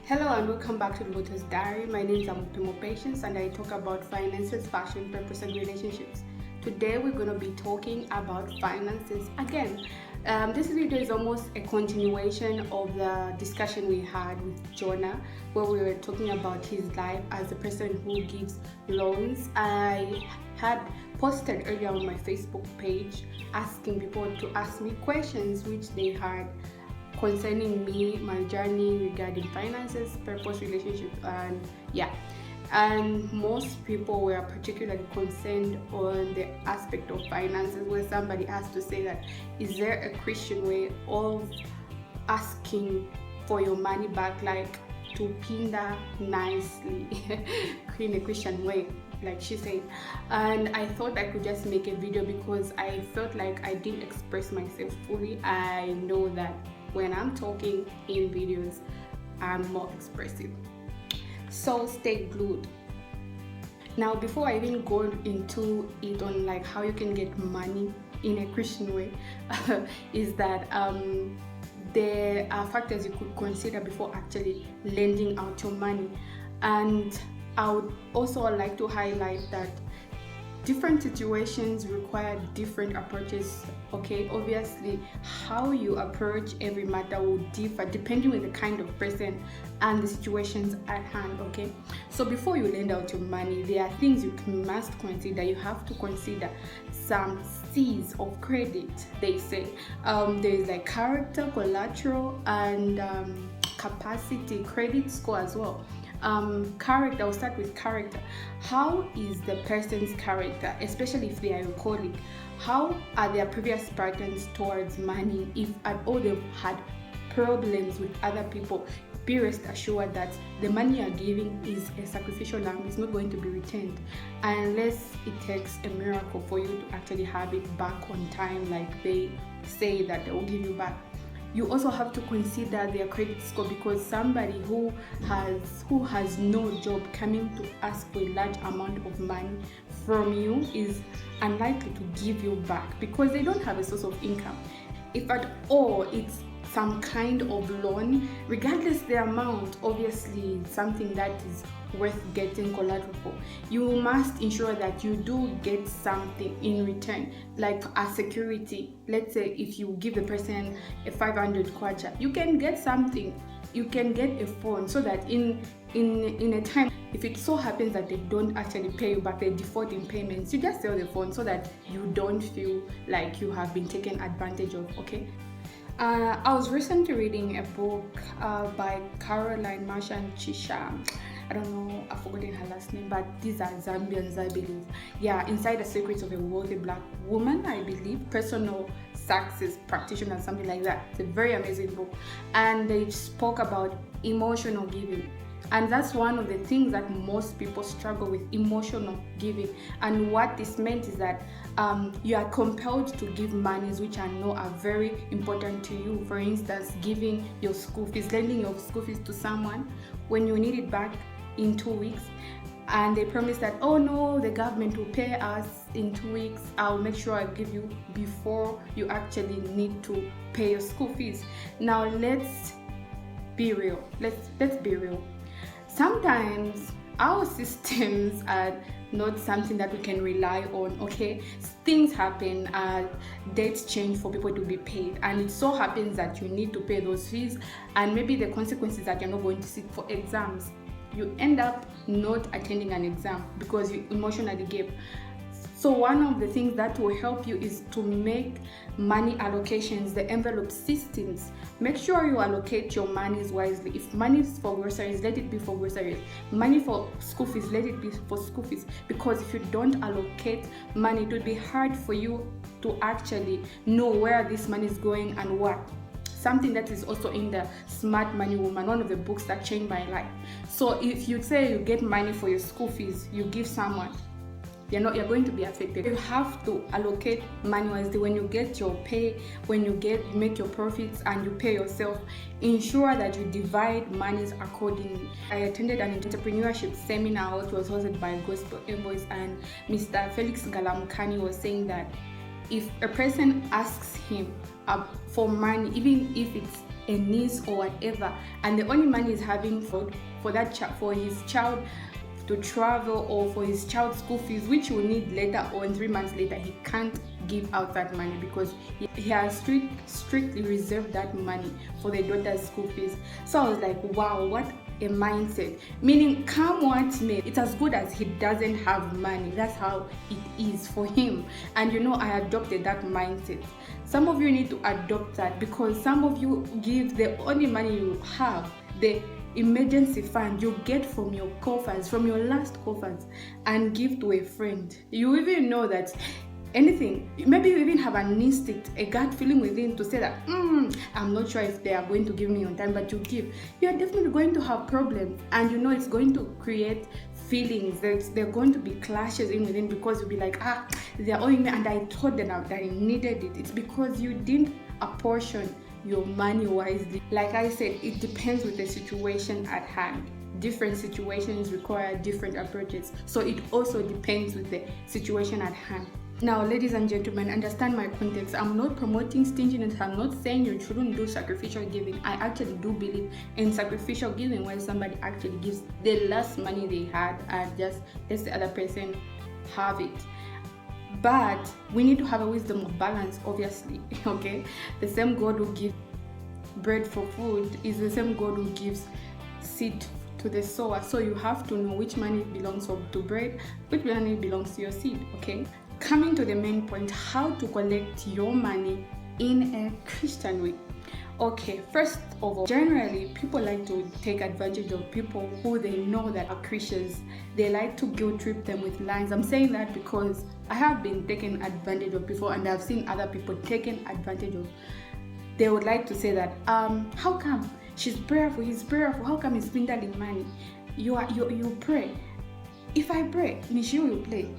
Hello and welcome back to the Debtors Diary. My name is Amutimo Patience and I talk about finances, fashion, purpose, and relationships. Today we're going to be talking about finances again. This video is almost a continuation of the discussion we had with Jonah, where we were talking about his life as a person who gives loans. I had posted earlier on my Facebook page asking people to ask me questions which they had concerning me, my journey regarding finances, purpose, relationships, and most people were particularly concerned on the aspect of finances, where somebody has to say that, is there a Christian way of asking for your money back, like to pinda nicely in a Christian way, like she said. And I thought I could just make a video because I felt like I didn't express myself fully. I know that when I'm talking in videos, I'm more expressive. So stay glued. Now, before I even go into it on like how you can get money in a Christian way, is that there are factors you could consider before actually lending out your money. And I would also like to highlight that different situations require different approaches. Okay, obviously how you approach every matter will differ depending on the kind of person and the situations at hand. Okay, so before you lend out your money, there are things you must consider. You have to consider some C's of credit, they say. There's like character, collateral, and capacity, credit score as well. Character, I'll start with character. How is the person's character, especially if they are your colleague? How are their previous patterns towards money? If at all they've had problems with other people, be rest assured that the money you're giving is a sacrificial lamb. It's not going to be returned unless it takes a miracle for you to actually have it back on time, like they say that they will give you back. You also have to consider their credit score, because somebody who has no job coming to ask for a large amount of money from you is unlikely to give you back because they don't have a source of income. If at all it's some kind of loan, regardless the amount, obviously something that is worth getting collateral for, you must ensure that you do get something in return, like a security. Let's say if you give the person a 500 kwacha, you can get something. You can get a phone, so that in a time, if it so happens that they don't actually pay you back, they default in payments, you just sell the phone so that you don't feel like you have been taken advantage of. Okay. I was recently reading a book by Caroline Marshall Chisha. I don't know, I've forgotten her last name, but these are Zambians, I believe. Yeah, Inside the Secrets of a Wealthy Black Woman, I believe. Personal success practitioner, something like that. It's a very amazing book. And they spoke about emotional giving. And that's one of the things that most people struggle with, emotional giving. And what this meant is that you are compelled to give monies which I know are very important to you. For instance, giving your school fees, lending your school fees to someone when you need it back in 2 weeks. And they promise that, oh no, the government will pay us in 2 weeks. I'll make sure I give you before you actually need to pay your school fees. Now let's be real. Let's be real. Sometimes our systems are not something that we can rely on. Okay, things happen, dates change for people to be paid, and it so happens that you need to pay those fees, and maybe the consequences that you're not going to sit for exams. You end up not attending an exam because you emotionally gave. So one of the things that will help you is to make money allocations, the envelope systems. Make sure you allocate your monies wisely. If money is for groceries, let it be for groceries. Money for school fees, let it be for school fees. Because if you don't allocate money, it will be hard for you to actually know where this money is going and what. Something that is also in the Smart Money Woman, one of the books that changed my life. So if you say you get money for your school fees, you give someone, you're going to be affected. You have to allocate money wisely. When you get your pay, when you make your profits and you pay yourself, ensure that you divide monies accordingly. I attended an entrepreneurship seminar which was hosted by Gospel Envoys, and Mr. Felix Galamukani was saying that if a person asks him for money, even if it's a niece or whatever, and the only money he's having for that for his child to travel, or for his child's school fees, which he will need later on, 3 months later, he can't give out that money because he has strictly reserved that money for the daughter's school fees. So I was like, wow, what a mindset. Meaning, come what may, it's as good as he doesn't have money. That's how it is for him. And I adopted that mindset. Some of you need to adopt that, because some of you give the only money you have, the emergency fund you get from your coffers, from your last coffers, and give to a friend. You even know that anything, maybe you even have an instinct, a gut feeling within to say that I'm not sure if they are going to give me on time, but you give, you're definitely going to have problems, and it's going to create feelings. There are going to be clashes in within, because you'll be like, they're owing me and I told them that I needed it. It's because you didn't apportion your money wisely. Like I said, it depends with the situation at hand. Different situations require different approaches, so it also depends with the situation at hand. Now, ladies and gentlemen, understand my context. I'm not promoting stinginess. I'm not saying you shouldn't do sacrificial giving. I actually do believe in sacrificial giving, where somebody actually gives the last money they had and just lets the other person have it. But we need to have a wisdom of balance, obviously. Okay, the same God who gives bread for food is the same God who gives seed to the sower. So you have to know which money belongs to bread, which money belongs to your seed. Okay, coming to the main point, how to collect your money in a Christian way. Okay, first of all, generally people like to take advantage of people who they know that are Christians. They like to guilt trip them with lies. I'm saying that because I have been taken advantage of before, and I've seen other people taken advantage of. They would like to say that, how come she's prayerful, he's prayerful, how come he's swindling money? You pray. If I pray, Michi will play,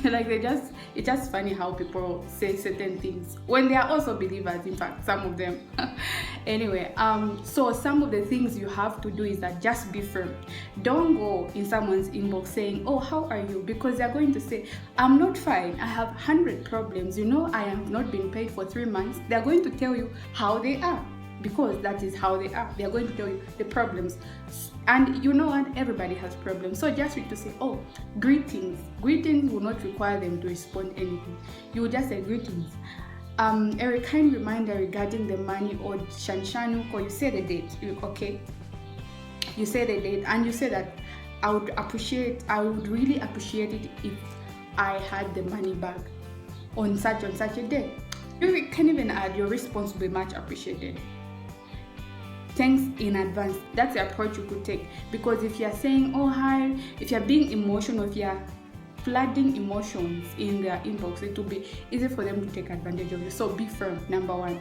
like it's just funny how people say certain things when they are also believers, in fact, some of them. Anyway, so some of the things you have to do is that just be firm. Don't go in someone's inbox saying, oh, how are you? Because they're going to say, I'm not fine, I have 100 problems, I have not been paid for 3 months. They're going to tell you how they are, because that is how they are. They're going to tell you the problems. And you know what? Everybody has problems. So just need to say, oh, greetings. Greetings will not require them to respond anything. You will just say greetings. A kind reminder regarding the money, or shanshanu, or you say the date, okay? You say the date, and you say that I would really appreciate it if I had the money back on such a day. You can even add, your response will be much appreciated. Thanks in advance. That's the approach you could take. Because if you're saying, oh, hi, if you're being emotional, if you're flooding emotions in their inbox, it will be easy for them to take advantage of you. So be firm, number one.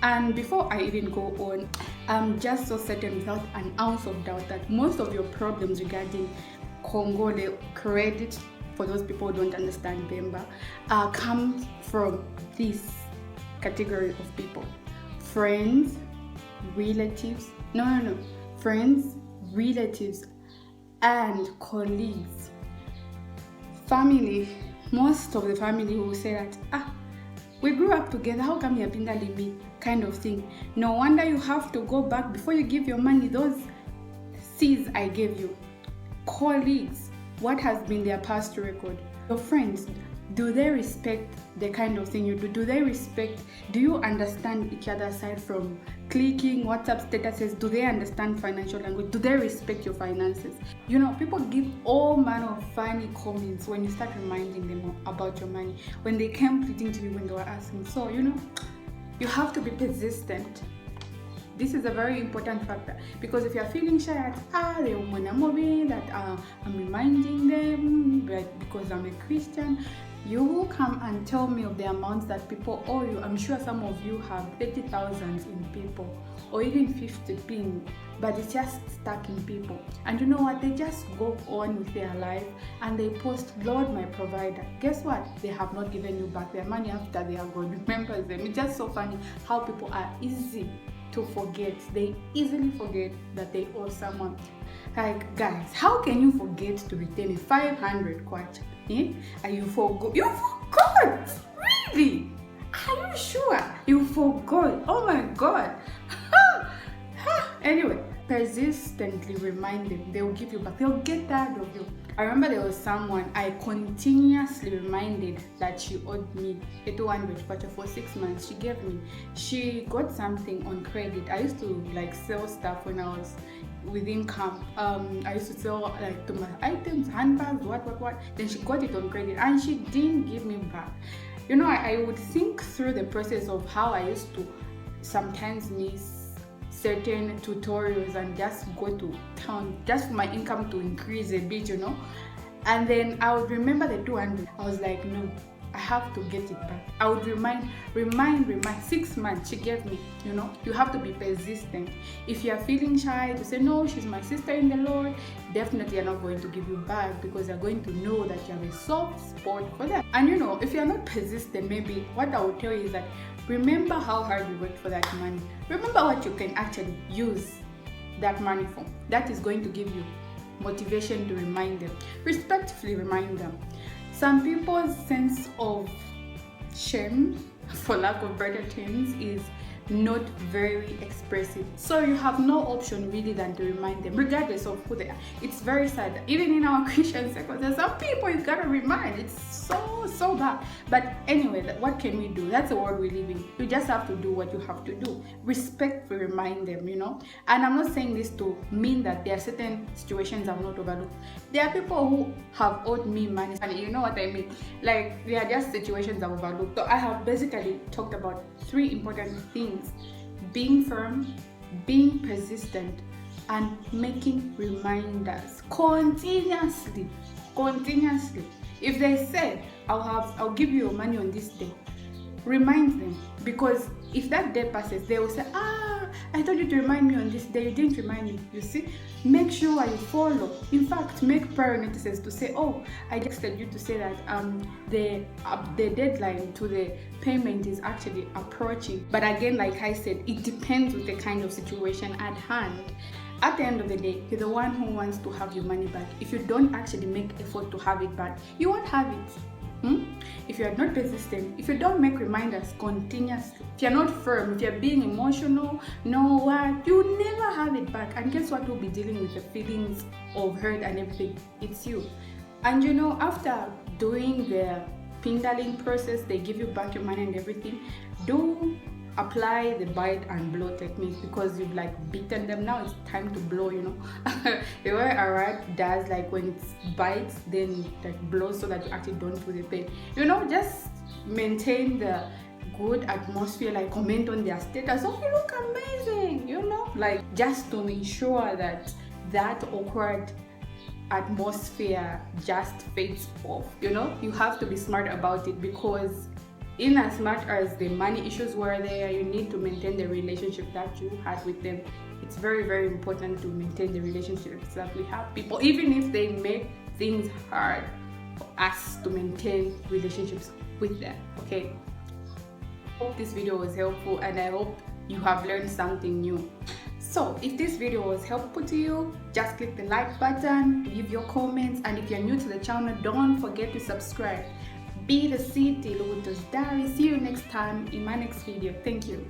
And before I even go on, I'm just so certain, without an ounce of doubt, that most of your problems regarding Congole credit, for those people who don't understand Bemba, comes from this category of people: friends, relatives, friends, relatives, and colleagues. Family, most of the family will say that, we grew up together, how come you're pindaling me, kind of thing. No wonder you have to go back before you give your money, those C's I gave you. Colleagues, what has been their past record? Your friends, do they respect the kind of thing you do? Do you understand each other aside from clicking WhatsApp statuses? Do they understand financial language? Do they respect your finances? People give all manner of funny comments when you start reminding them about your money, when they came pleading to you, when they were asking. So, you have to be persistent. This is a very important factor, because if you're feeling shy at they want to move that I'm reminding them, but because I'm a Christian, you will come and tell me of the amounts that people owe you. I'm sure some of you have 30,000 in people, or even 50 pin, but it's just stuck in people. And you know what? They just go on with their life and they post, Lord, my provider. Guess what? They have not given you back their money after they have God remembers them. It's just so funny how people are easy to forget. They easily forget that they owe someone. Like, guys, how can you forget to return a 500 kwacha? And you forgot? You forgot? Really? Are you sure? You forgot? Oh my God. Anyway, persistently remind them. They will give you back. They'll get tired of you. I remember there was someone I continuously reminded that she owed me a 200 kwacha for 6 months. She gave me. She got something on credit. I used to like sell stuff when I was within camp. I used to sell like to my items, handbags, what. Then she got it on credit and she didn't give me back. You know, I would think through the process of how I used to sometimes miss certain tutorials and just go to town just for my income to increase a bit, you know. And then I would remember the 200. I was like, no, I have to get it back. I would remind. 6 months she gave me, you know. You have to be persistent. If you are feeling shy to say, no, she's my sister in the Lord, definitely you're not going to give you back, because you're going to know that you have a soft spot for them. And you know, if you're not persistent, maybe what I would tell you is that remember how hard you worked for that money. Remember what you can actually use that money for. That is going to give you motivation to remind them. Respectfully remind them. Some people's sense of shame, for lack of better terms, is not very expressive. So you have no option really than to remind them, regardless of who they are. It's very sad. Even in our Christian circles, there's some people you gotta remind. It's so bad. But anyway, what can we do? That's the world we live in. You just have to do what you have to do. Respectfully remind them, you know. And I'm not saying this to mean that there are certain situations I've not overlooked. There are people who have owed me money, and you know what I mean. Like, they are just situations I've overlooked. So I have basically talked about 3 important things: being firm, being persistent, and making reminders continuously. If they say, I'll give you your money on this day, remind them, because if that day passes, they will say, I told you to remind me on this day, you didn't remind me. You see, make sure you follow. In fact, make prior notices to say, I texted you to say that the deadline to the payment is actually approaching. But again, like I said, it depends with the kind of situation at hand. At the end of the day, you're the one who wants to have your money back. If you don't actually make effort to have it back, you won't have it. If you are not persistent, if you don't make reminders continuously, if you're not firm, if you're being emotional, you never have it back. And guess what will be dealing with the feelings of hurt and everything? It's you. And you know, after doing the pindaling process, they give you back your money and everything, do apply the bite and blow technique, because you've like beaten them. Now it's time to blow, you know. The way a rat does, like when it bites, then like blows so that you actually don't feel the pain, you know. Just maintain the good atmosphere, like comment on their status, you look amazing, you know, like just to make sure that that awkward atmosphere just fades off, you know. You have to be smart about it, because in as much as the money issues were there, you need to maintain the relationship that you had with them. It's very, very important to maintain the relationships that we have people, even if they make things hard for us to maintain relationships with them. Okay, hope this video was helpful, and I hope you have learned something new. So if this video was helpful to you, just click the like button, leave your comments, and if you're new to the channel, don't forget to subscribe. Be the city, Luto's Diary. See you next time in my next video. Thank you.